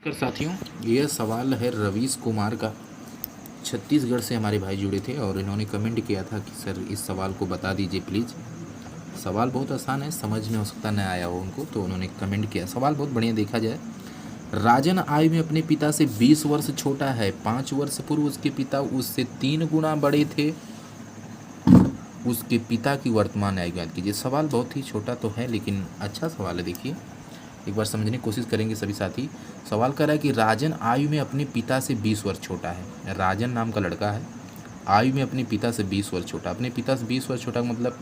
नमस्कार साथियों, यह सवाल है रवीश कुमार का। छत्तीसगढ़ से हमारे भाई जुड़े थे और इन्होंने कमेंट किया था कि सर इस सवाल को बता दीजिए प्लीज़। सवाल बहुत आसान है, समझ में हो सकता न आया हो उनको, तो उन्होंने कमेंट किया। सवाल बहुत बढ़िया देखा जाए। राजन आयु में अपने पिता से 20 वर्ष छोटा है। 5 वर्ष पूर्व उसके पिता उससे 3 गुना बड़े थे। उसके पिता की वर्तमान आयु ज्ञात कीजिए। सवाल बहुत ही छोटा तो है लेकिन अच्छा सवाल है। देखिए एक बार समझने की कोशिश करेंगे सभी साथी। सवाल कर रहा है कि राजन आयु में अपने पिता से 20 वर्ष छोटा है। राजन नाम का लड़का है, आयु में अपने पिता से 20 वर्ष छोटा। अपने पिता से 20 वर्ष छोटा मतलब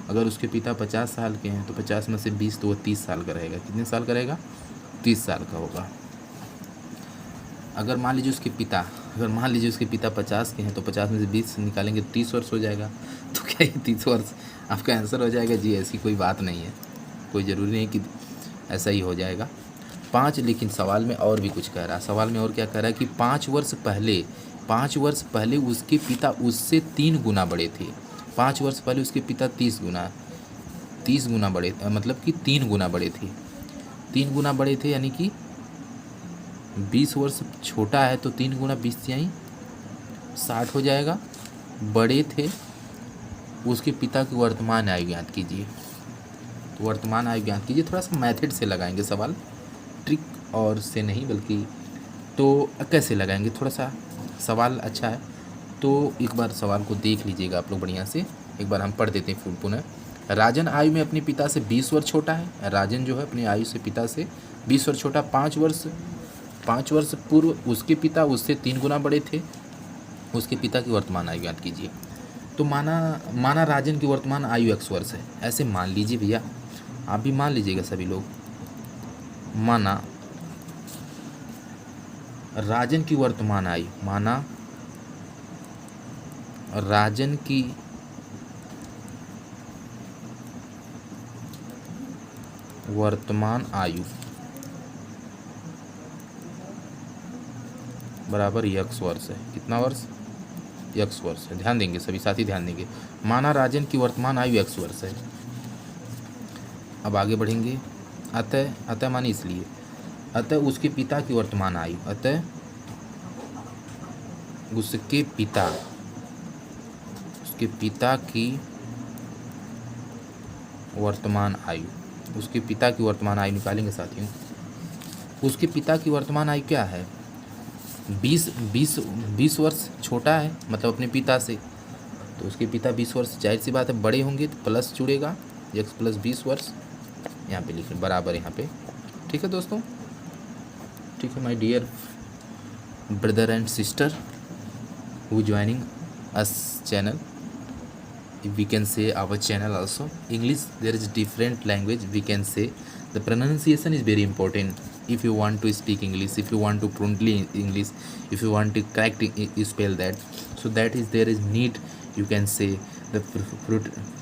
अगर उसके पिता 50 साल के हैं तो 50 में से 20 तो वो 30 साल का रहेगा। कितने साल का रहेगा? 30 साल का होगा। अगर मान लीजिए उसके पिता 50 के हैं तो 50 में से 20 निकालेंगे तो 30 वर्ष हो जाएगा। तो क्या ये 30 वर्ष आपका आंसर हो जाएगा? जी ऐसी कोई बात नहीं है, कोई ज़रूरी नहीं कि ऐसा ही हो जाएगा। 5 लेकिन सवाल में और भी कुछ कह रहा है। सवाल में और क्या कह रहा है कि 5 वर्ष पहले उसके पिता उससे 3 गुना बड़े थे। 5 वर्ष पहले उसके पिता 30 गुना बड़े, मतलब कि 3 गुना बड़े थे। 3 गुना बड़े थे यानी कि 20 वर्ष छोटा है तो 3 गुना 20 यानी 60 हो जाएगा। बड़े थे। उसके पिता की वर्तमान आयु ज्ञात कीजिए। तो वर्तमान आयु ज्ञात कीजिए। थोड़ा सा मेथड से लगाएंगे सवाल, ट्रिक और से नहीं बल्कि। तो कैसे लगाएंगे? थोड़ा सा सवाल अच्छा है तो एक बार सवाल को देख लीजिएगा आप लोग बढ़िया से। एक बार हम पढ़ देते हैं पुनः। राजन आयु में अपने पिता से 20 वर्ष छोटा है। राजन जो है अपनी आयु से पिता से 20 वर्ष छोटा। 5 वर्ष पूर्व उसके पिता उससे 3 गुना बड़े थे। उसके पिता की वर्तमान आयु ज्ञात कीजिए। तो माना राजन की वर्तमान आयु x वर्ष है। ऐसे मान लीजिए भैया, आप भी मान लीजिएगा सभी लोग। माना राजन की वर्तमान आयु, बराबर x वर्ष है। कितना वर्ष? x वर्ष है। ध्यान देंगे सभी साथी, ध्यान देंगे। माना राजन की वर्तमान आयु x वर्ष है। अब आगे बढ़ेंगे। अतः माने इसलिए, अतः उसके पिता की वर्तमान आयु, उसके पिता की वर्तमान आयु निकालेंगे साथियों। उसके पिता की वर्तमान आयु क्या है? 20 वर्ष छोटा है मतलब अपने पिता से। तो उसके पिता 20 वर्ष, जाहिर सी बात है बड़े होंगे तो प्लस जुड़ेगा, x प्लस 20 वर्ष यहाँ पे लिखें बराबर यहाँ पे। ठीक है दोस्तों, ठीक है my dear brother and sister who joining us channel, we can say our channel also English. There is different language, we can say the pronunciation is very important. If you want to speak English, if you want to fluently English, if you want to correct spell that, so that is there is need, you can say the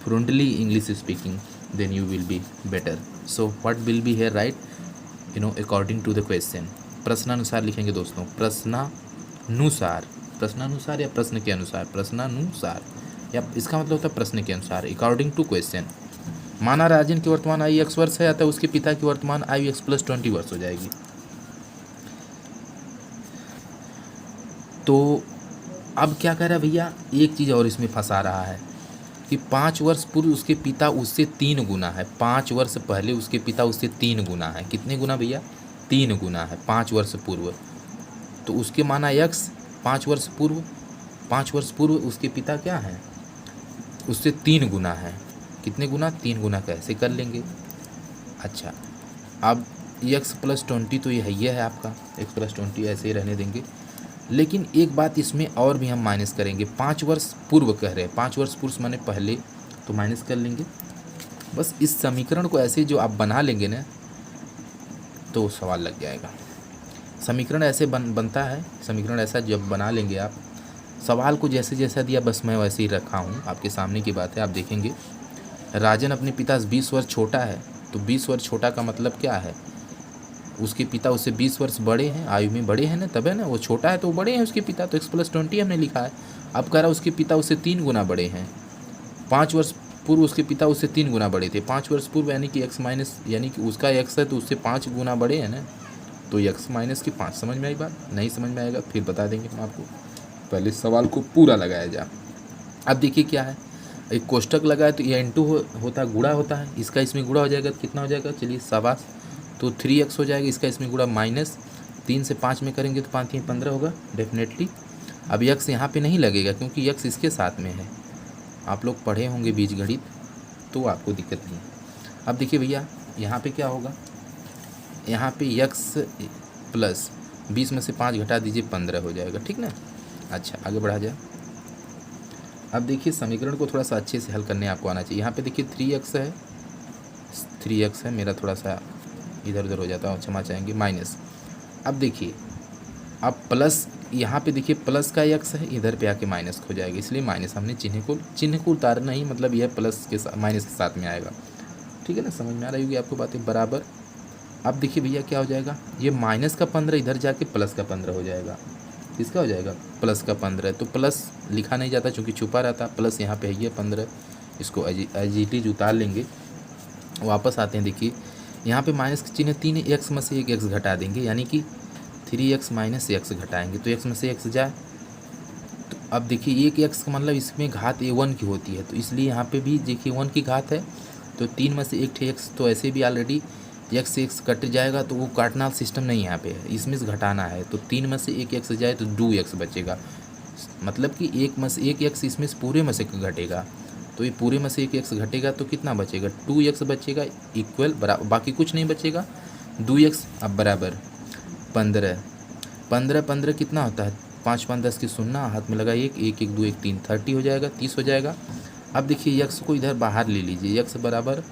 fluently English speaking, then you will be better. So what will be here, right? According to the question, प्रश्नानुसार लिखेंगे दोस्तों। प्रश्नानुसार या प्रश्न के अनुसार, प्रश्नानुसार या इसका मतलब होता है प्रश्न के अनुसार। अकॉर्डिंग टू क्वेश्चन, माना राजन की वर्तमान आयु x वर्ष है, अतः उसके पिता की वर्तमान आयु x प्लस 20 वर्ष हो जाएगी। तो अब क्या कह रहा है भैया, एक चीज़ और इसमें फंसा रहा है कि 5 वर्ष पूर्व उसके पिता उससे 3 गुना है। 5 वर्ष पहले उसके पिता उससे 3 गुना है। कितने गुना भैया? 3 गुना है 5 वर्ष पूर्व। तो उसके माना x 5 वर्ष पूर्व उसके पिता क्या है? उससे 3 गुना है। कितने गुना? 3 गुना। कैसे कर लेंगे? अच्छा, अब x प्लस 20 तो ये है आपका, x प्लस 20 ऐसे ही रहने देंगे। लेकिन एक बात इसमें और भी हम माइनस करेंगे। 5 वर्ष पूर्व कह रहे हैं, 5 वर्ष पूर्व माने पहले, तो माइनस कर लेंगे। बस इस समीकरण को ऐसे जो आप बना लेंगे ना तो सवाल लग जाएगा। समीकरण ऐसे बनता है। समीकरण ऐसा जब बना लेंगे आप, सवाल को जैसे जैसा दिया बस मैं वैसे ही रखा हूँ, आपके सामने की बात है। आप देखेंगे राजन अपने पिता से 20 वर्ष छोटा है। तो 20 वर्ष छोटा का मतलब क्या है? उसके पिता उससे 20 वर्ष बड़े हैं, आयु में बड़े हैं ना, तब है ना। वो छोटा है तो बड़े हैं उसके पिता, तो x प्लस 20 हमने लिखा है। अब कह रहा उसके पिता उससे 3 गुना बड़े हैं। 5 वर्ष पूर्व उसके पिता उससे 3 गुना बड़े थे। 5 वर्ष पूर्व यानी कि x माइनस, यानी कि उसका x है तो उससे 5 गुना बड़े हैं ना। तो x माइनस की 5। समझ में आई बात? नहीं समझ में आएगा फिर बता देंगे हम आपको, पहले सवाल को पूरा लगाया जा। अब देखिए क्या है, एक कोष्टक लगा है तो ये n2 होता है, गुणा होता है, इसका इसमें गुणा हो जाएगा तो कितना हो जाएगा, चलिए शाबाश, तो 3x हो जाएगा, इसका इसमें गुणा माइनस 3 से 5 में करेंगे तो 5 3 15 होगा डेफिनेटली। अब x यहाँ पे नहीं लगेगा क्योंकि x इसके साथ में है, आप लोग पढ़े होंगे बीजगणित तो आपको दिक्कत नहीं है। अब देखिए भैया यहाँ पे क्या होगा, यहाँ पे x प्लस 20 में से 5 घटा दीजिए 15 हो जाएगा, ठीक ना। अच्छा आगे बढ़ा जाए। अब देखिए समीकरण को थोड़ा सा अच्छे से हल करने आपको आना चाहिए। यहाँ पे देखिए 3x है, मेरा थोड़ा सा इधर उधर हो जाता है, क्षमा चाहेंगे, माइनस। अब देखिए अब प्लस, यहाँ पे देखिए प्लस का x है, इधर पे आके माइनस हो जाएगा, इसलिए माइनस हमने चिन्ह को उतारना ही, मतलब यह प्लस के साथ माइनस के साथ में आएगा, ठीक है ना। समझ में आ रही होगी आपको बातें बराबर। अब देखिए भैया क्या हो जाएगा, ये माइनस का 15 इधर जाके प्लस का 15 हो जाएगा, किसका हो जाएगा, प्लस का 15। तो प्लस लिखा नहीं जाता चूँकि छुपा रहता, प्लस यहाँ पे है ये 15, इसको एजिटीज उतार लेंगे, वापस आते हैं। देखिए यहाँ पे माइनस का चिन्ह 3 x में से एक x घटा देंगे, यानी कि 3x माइनस x घटाएंगे तो x में से x जाए। तो अब देखिए एक x का मतलब इसमें घात a1 की होती है, तो इसलिए यहाँ पे भी देखिए 1 की घात है, तो 3 में से एक थे x, तो ऐसे भी ऑलरेडी x से x कट जाएगा, तो वो काटना सिस्टम नहीं यहाँ पे है, इसमें से घटाना है, तो 3 में से एक x जाए तो 2x बचेगा, मतलब कि 1 में से एक x इसमें से पूरे में से घटेगा, तो ये पूरे में से एक x घटेगा तो कितना बचेगा, 2x बचेगा, इक्वल बराबर, बाकी कुछ नहीं बचेगा, 2x। अब बराबर 15 कितना होता है, 5 5 10 की 0, हाथ में लगा 1 1 1 2 1 3 30 हो जाएगा, 30 हो जाएगा। अब देखिए x को इधर बाहर ले लीजिए, x बराबर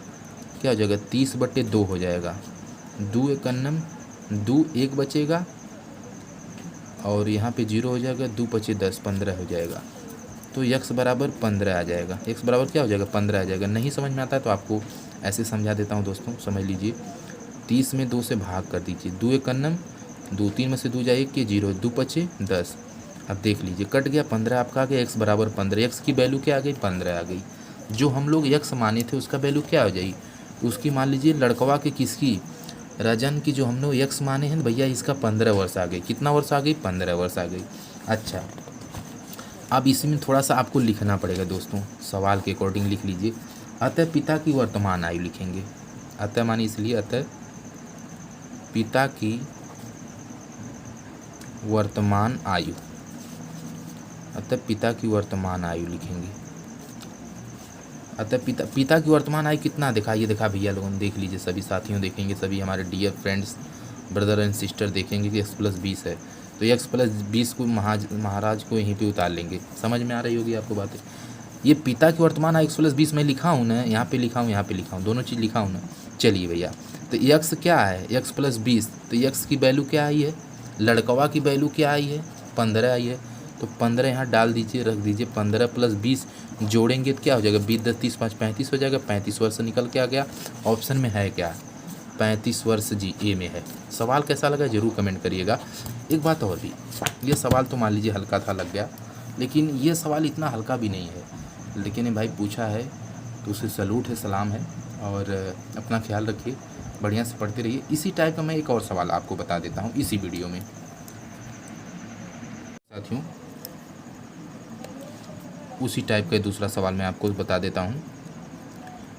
क्या हो जाएगा, 30/2 हो जाएगा, 2 एक अन्नम 2 1 बचेगा, और यहाँ पे 0 हो जाएगा, 2 5 10 15 हो जाएगा, तो x बराबर 15 आ जाएगा। x बराबर क्या हो जाएगा, 15 आ जाएगा। नहीं समझ में आता है तो आपको ऐसे समझा देता हूँ दोस्तों, समझ लीजिए। 30 में 2 से भाग कर दीजिए, 2 एक अन्नम 2, 3 में से 2 जाए 1 के 0, 2 5 10। अब देख लीजिए कट गया, 15 आपका आ गया, x बराबर 15, x की वैल्यू क्या आ गई, 15 आ गई। जो हम लोग x माने थे उसका वैल्यू क्या हो जाएगी, उसकी मान लीजिए लड़कवा के किसकी, रजन की जो हम लोग x माने हैं भैया, इसका 15 वर्ष आ गई, कितना वर्ष आ गई, 15 वर्ष आ गई। अच्छा अब इसमें थोड़ा सा आपको लिखना पड़ेगा दोस्तों, सवाल के अकॉर्डिंग लिख लीजिए। अतः पिता की वर्तमान आयु लिखेंगे, अतः माने इसलिए अतः पिता की वर्तमान आयु, अतः पिता की वर्तमान आयु लिखेंगे। अतः पिता की वर्तमान आयु कितना देखा, ये देखा भैया लोगों देख लीजिए, सभी साथियों देखेंगे, सभी हमारे dear friends brother and sister देखेंगे कि x+20 है, तो x+20 को महाराज को यहीं पे उतार लेंगे। समझ में आ रही होगी आपको बातें। ये पिता की वर्तमान आयु x+20 मैं लिखा हूँ ना, यहाँ पे लिखा हूँ, यहाँ पे लिखा हूँ, दोनों चीज़ लिखा हूँ ना। चलिए भैया तो x क्या है, x+20, तो x की वैल्यू क्या आई है, लड़कवा की वैल्यू क्या आई है, 15 आई है, तो 15 यहाँ डाल दीजिए, रख दीजिए। 15 + 20 जोड़ेंगे तो क्या हो जाएगा, 20 10 30 5 35 हो जाएगा, 35 वर्ष निकल के आ गया। ऑप्शन में है क्या, 35 वर्ष जी, ए में है। सवाल कैसा लगा जरूर कमेंट करिएगा। एक बात और भी, ये सवाल तो मान लीजिए हल्का था, लग गया, लेकिन ये सवाल इतना हल्का भी नहीं है, लेकिन भाई पूछा है तो उसे सैल्यूट है, सलाम है, और अपना ख्याल रखिए, बढ़िया से पढ़ते रहिए। इसी टाइप का मैं एक और सवाल आपको बता देता हूँ इसी वीडियो में साथियों, उसी टाइप का दूसरा सवाल मैं आपको बता देता हूँ।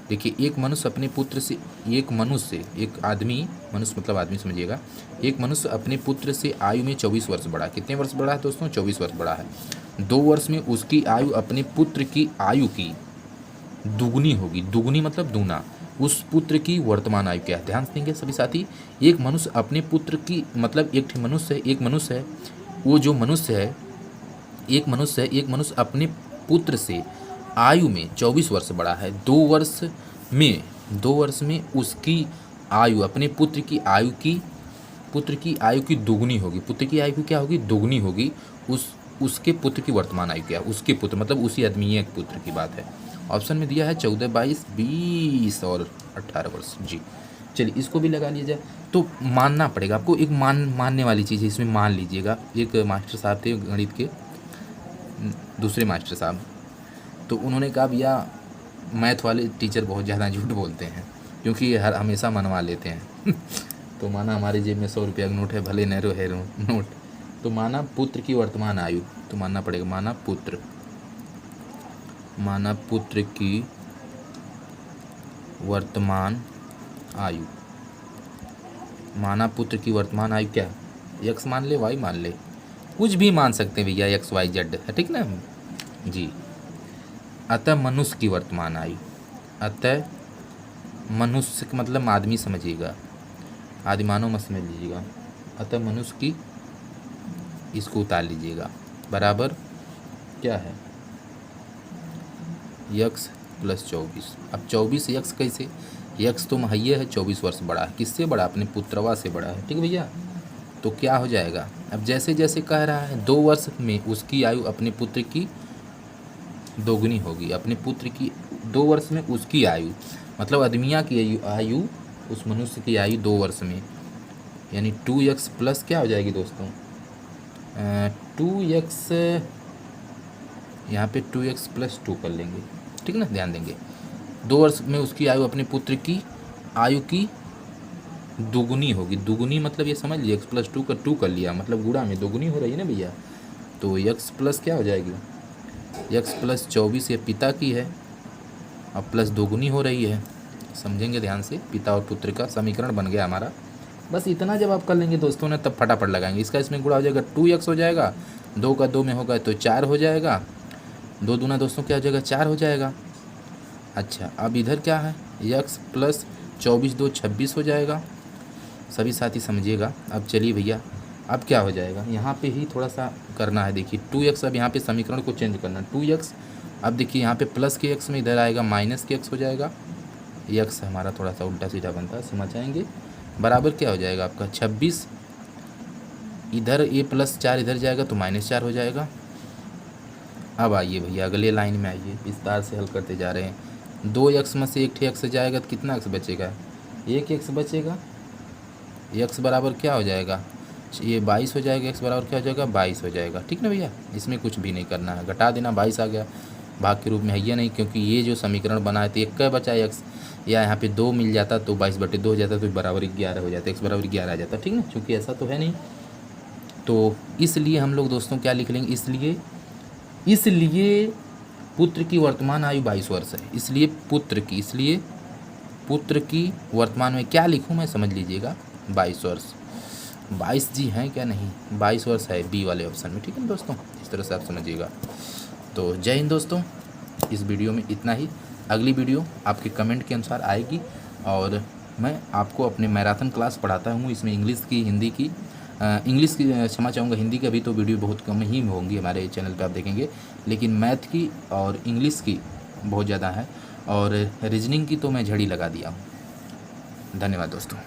देखिए एक मनुष्य अपने पुत्र से, एक आदमी, मनुष्य मतलब आदमी समझिएगा, एक मनुष्य अपने पुत्र से आयु में 24 वर्ष बड़ा। कितने वर्ष बड़ा है दोस्तों, 24 वर्ष बड़ा है। 2 वर्ष में उसकी आयु अपने पुत्र की आयु की दुगनी होगी। दुगनी मतलब दूना। उस पुत्र की वर्तमान आयु क्या है, ध्यान देंगे सभी साथी। एक मनुष्य अपने पुत्र की, मतलब एक मनुष्य है, वो जो मनुष्य है, एक मनुष्य अपने पुत्र से आयु में 24 वर्ष बड़ा है। 2 वर्ष में उसकी आयु, अपने पुत्र की आयु की दुगनी होगी। पुत्र की आयु क्या होगी, दुगनी होगी। उसके पुत्र की वर्तमान आयु क्या, उसके पुत्र मतलब उसी आदमी के पुत्र की बात है। ऑप्शन में दिया है 14 22 20 और 18 वर्ष जी। चलिए इसको भी लगा लीजिए। तो मानना पड़ेगा आपको, एक मानने वाली चीज़ है इसमें, मान लीजिएगा। एक मास्टर साहब थे गणित के, दूसरे मास्टर साहब, तो उन्होंने कहा भैया मैथ वाले टीचर बहुत ज़्यादा झूठ बोलते हैं, क्योंकि हमेशा मनवा लेते हैं तो माना हमारी जेब में 100 रुपया का नोट है, भले नैरो है नोट, तो माना पुत्र की वर्तमान आयु, तो मानना पड़ेगा माना पुत्र की वर्तमान आयु, माना पुत्र की वर्तमान आयु क्या, x मान ले y मान ले, कुछ भी मान सकते हैं भैया, x y z है, ठीक ना जी। अतः मनुष्य की वर्तमान आयु, अतः मनुष्य का मतलब आदमी समझिएगा, आदिमानव मत समझ लीजिएगा, अतः मनुष्य की, इसको उतार लीजिएगा, बराबर क्या है x + 24। अब 24 x कैसे, x तो महैया है 24 वर्ष बड़ा है, किससे बड़ा, अपने पुत्रवा से बड़ा है, ठीक भैया। तो क्या हो जाएगा, अब जैसे जैसे कह रहा है 2 वर्ष में उसकी आयु अपने पुत्र की दोगुनी होगी, अपने पुत्र की 2 वर्ष में उसकी आयु, मतलब आदमिया की आयु उस मनुष्य की आयु 2 वर्ष में, यानी 2x प्लस क्या हो जाएगी दोस्तों, 2x, यहाँ पे 2x + 2 कर लेंगे, ठीक ना, ध्यान देंगे। 2 वर्ष में उसकी आयु अपने पुत्र की आयु की दुगुनी होगी, दुगुनी मतलब ये समझ लीजिए, x + 2 का 2 कर लिया, मतलब गुणा में दोगुनी हो रही है ना भैया, तो x प्लस क्या हो जाएगी, x + 24 ये पिता की है, अब प्लस दोगुनी हो रही है, समझेंगे ध्यान से, पिता और पुत्र का समीकरण बन गया हमारा। बस इतना जब आप कर लेंगे दोस्तों ने, तब फटाफट लगाएंगे, इसका इसमें गुणा हो जाएगा, 2x हो जाएगा, 2 का 2 में होगा तो 4 हो जाएगा, 2 दूना दोस्तों क्या हो जाएगा, 4 हो जाएगा। अच्छा अब इधर क्या है, x + 24 2 26 हो जाएगा, सभी साथी समझिएगा। अब चलिए भैया, अब क्या हो जाएगा, यहाँ पे ही थोड़ा सा करना है, देखिए 2x, अब यहाँ पे समीकरण को चेंज करना है, 2x, अब देखिए यहाँ पे प्लस के x में इधर आएगा माइनस के x हो जाएगा, x हमारा थोड़ा सा उल्टा सीधा बनता है, समझ आएंगे, बराबर क्या हो जाएगा आपका 26, इधर ये +4 इधर जाएगा तो -4 हो जाएगा। अब आइए भैया अगले लाइन में आइए, विस्तार से हल करते जा रहे हैं, 2x में से 1 x जाएगा तो कितना x बचेगा, 1 x बचेगा, x बराबर क्या हो जाएगा, ये 22 हो जाएगा, x बराबर क्या हो जाएगा, 22 हो जाएगा, ठीक ना भैया, इसमें कुछ भी नहीं करना है, घटा देना, 22 आ गया, भाग के रूप में है ये नहीं, क्योंकि ये जो समीकरण बना है तो 1 का बचा x, या यहाँ पे 2 मिल जाता तो 22/2 हो जाता, तो बराबर 11 हो जाता, x बराबर 11 आ जाता, ठीक ना, चूँकि ऐसा तो है नहीं, तो इसलिए हम लोग दोस्तों क्या लिख लेंगे, इसलिए पुत्र की वर्तमान आयु 22 वर्ष है, इसलिए पुत्र की वर्तमान में क्या लिखूँ मैं, समझ लीजिएगा 22 वर्ष, 22 जी हैं क्या, नहीं 22 वर्ष है बी वाले ऑप्शन में, ठीक है ना दोस्तों, इस तरह से आप समझिएगा। तो जय हिंद दोस्तों, इस वीडियो में इतना ही, अगली वीडियो आपके कमेंट के अनुसार आएगी, और मैं आपको अपने मैराथन क्लास पढ़ाता हूँ, इसमें इंग्लिश की, हिंदी की, इंग्लिश की क्षमा चाहूँगा, हिंदी की अभी तो वीडियो बहुत कम ही होंगी हमारे चैनल पे आप देखेंगे, लेकिन मैथ की और इंग्लिश की बहुत ज़्यादा है, और रीजनिंग की तो मैं झड़ी लगा दिया हूँ। धन्यवाद दोस्तों।